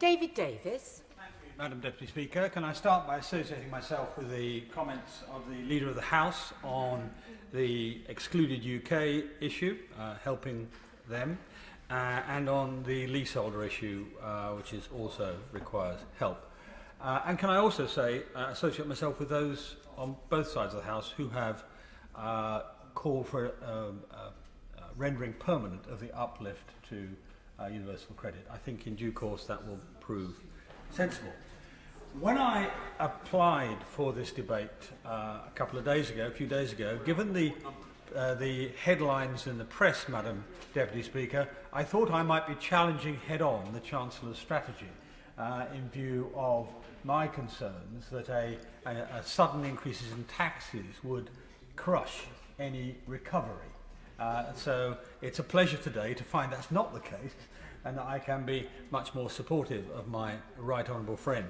David Davis. Madam Deputy Speaker, can I start by associating myself with the comments of the Leader of the House on the excluded UK issue, helping them, and on the leaseholder issue, which is also requires help. And can I also say, associate myself with those on both sides of the House who have called for rendering permanent of the uplift to universal credit. I think in due course that will prove sensible. When I applied for this debate a few days ago, given the headlines in the press, Madam Deputy Speaker, I thought I might be challenging head-on the Chancellor's strategy in view of my concerns that a sudden increases in taxes would crush any recovery. So it's a pleasure today to find that's not the case and that I can be much more supportive of my right honourable friend.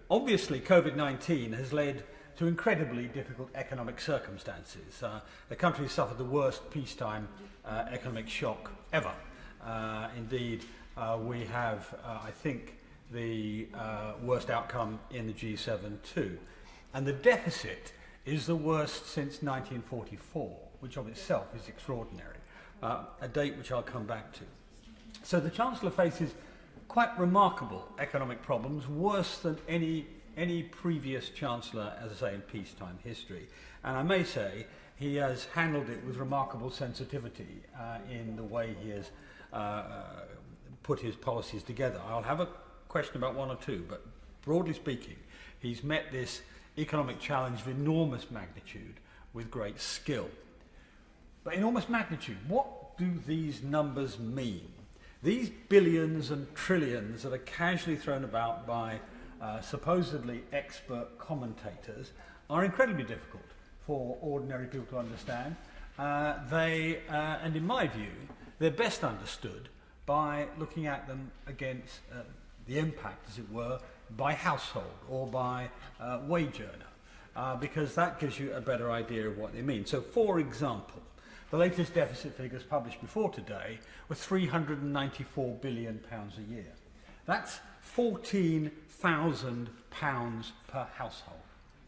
Obviously, COVID-19 has led to incredibly difficult economic circumstances. The country has suffered the worst peacetime economic shock ever. Indeed, we have, I think, the worst outcome in the G7 too. And the deficit is the worst since 1944, which of itself is extraordinary, a date which I'll come back to. So the Chancellor faces quite remarkable economic problems, worse than any previous Chancellor, as I say, in peacetime history. And I may say he has handled it with remarkable sensitivity in the way he has put his policies together. I'll have a question about one or two, but broadly speaking, he's met this economic challenge of enormous magnitude with great skill. But enormous magnitude, what do these numbers mean? These billions and trillions that are casually thrown about by supposedly expert commentators are incredibly difficult for ordinary people to understand. And in my view, they're best understood by looking at them against the impact, as it were, by household or by wage earner, because that gives you a better idea of what they mean. So, for example, the latest deficit figures published before today were £394 billion a year. That's £14,000 per household.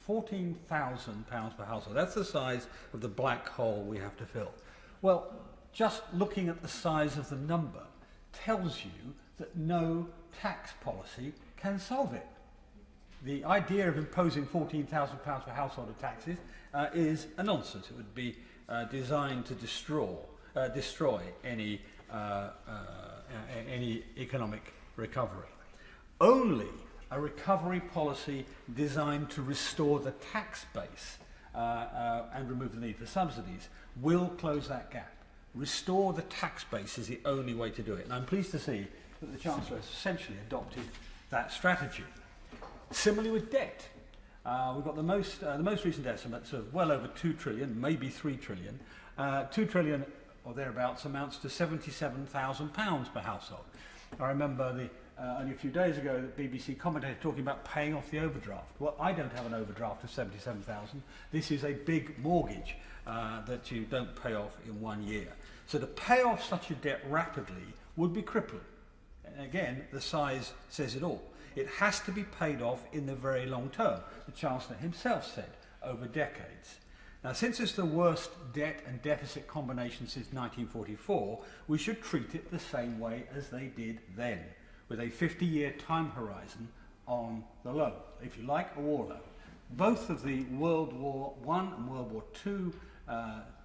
£14,000 per household. That's the size of the black hole we have to fill. Well, just looking at the size of the number tells you that no tax policy can solve it. The idea of imposing £14,000 per household of taxes is a nonsense. It would be designed to destroy any economic recovery. Only a recovery policy designed to restore the tax base and remove the need for subsidies will close that gap. Restore the tax base is the only way to do it. And I'm pleased to see that the Chancellor has essentially adopted that strategy. Similarly with debt. We've got the most recent estimates of well over 2 trillion, maybe 3 trillion. 2 trillion or thereabouts amounts to £77,000 per household. I remember only a few days ago the BBC commentator talking about paying off the overdraft. Well, I don't have an overdraft of 77,000. This is a big mortgage that you don't pay off in 1 year. So to pay off such a debt rapidly would be crippling. And again, the size says it all. It has to be paid off in the very long term, the Chancellor himself said, over decades. Now, since it's the worst debt and deficit combination since 1944, we should treat it the same way as they did then, with a 50-year time horizon on the loan, if you like, a war loan. Both of the World War I and World War II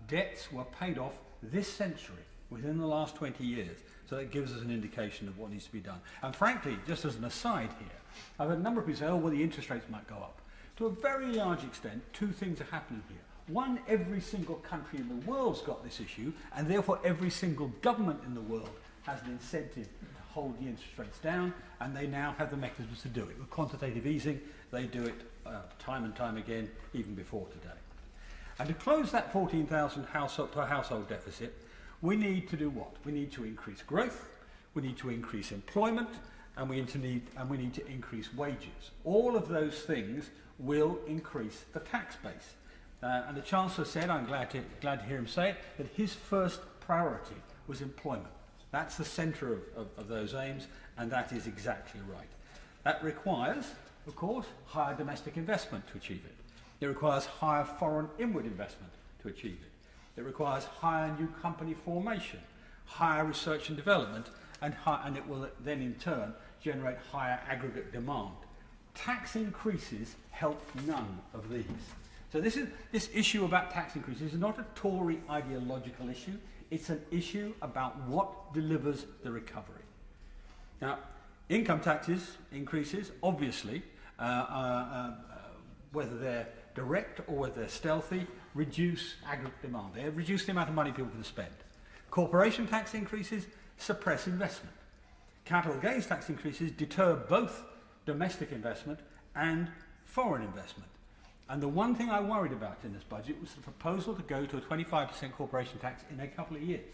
debts were paid off this century, within the last 20 years. So that gives us an indication of what needs to be done. And frankly, just as an aside here, I've had a number of people say, oh, well, the interest rates might go up. To a very large extent, two things are happening here. One, every single country in the world's got this issue, and therefore every single government in the world has an incentive to hold the interest rates down, and they now have the mechanisms to do it. With quantitative easing, they do it time and time again, even before today. And to close that 14,000 per household deficit, we need to do what? We need to increase growth, we need to increase employment, and we need to increase wages. All of those things will increase the tax base. And the Chancellor said, I'm glad to hear him say it, that his first priority was employment. That's the centre of those aims, and that is exactly right. That requires, of course, higher domestic investment to achieve it. It requires higher foreign inward investment to achieve it. It requires higher new company formation, higher research and development, and it will then in turn generate higher aggregate demand. Tax increases help none of these. So this issue about tax increases is not a Tory ideological issue. It's an issue about what delivers the recovery. Now, income taxes increases, obviously, whether they're direct or whether they're stealthy, reduce aggregate demand. They reduce the amount of money people can spend. Corporation tax increases suppress investment. Capital gains tax increases deter both domestic investment and foreign investment. And the one thing I worried about in this budget was the proposal to go to a 25% corporation tax in a couple of years.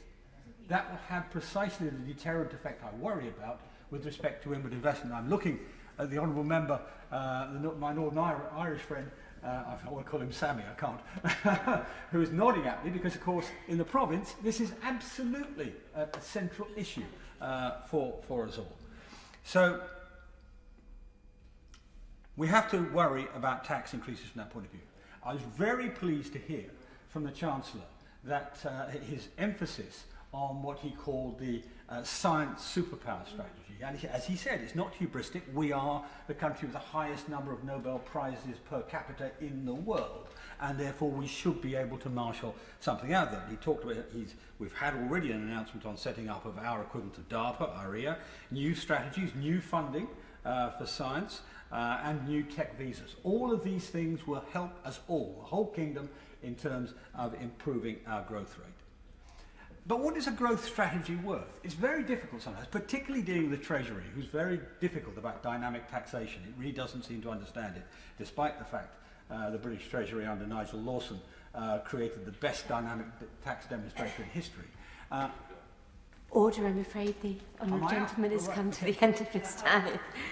That will have precisely the deterrent effect I worry about with respect to inward investment. I'm looking at the honourable member, my Northern Irish friend, I want to call him Sammy, I can't, who is nodding at me because, of course, in the province, this is absolutely a central issue for us all. So we have to worry about tax increases from that point of view. I was very pleased to hear from the Chancellor that his emphasis on what he called the science superpower strategy. And as he said, it's not hubristic. We are the country with the highest number of Nobel Prizes per capita in the world, and therefore we should be able to marshal something out of that. He talked about, we've had already an announcement on setting up of our equivalent of DARPA, ARIA, new strategies, new funding for science, and new tech visas. All of these things will help us all, the whole kingdom, in terms of improving our growth rate. But what is a growth strategy worth? It's very difficult sometimes, particularly dealing with the Treasury, who's very difficult about dynamic taxation. It really doesn't seem to understand it, despite the fact the British Treasury under Nigel Lawson created the best dynamic tax demonstrator in history. Order, I'm afraid the honourable gentleman has come to the end of his time.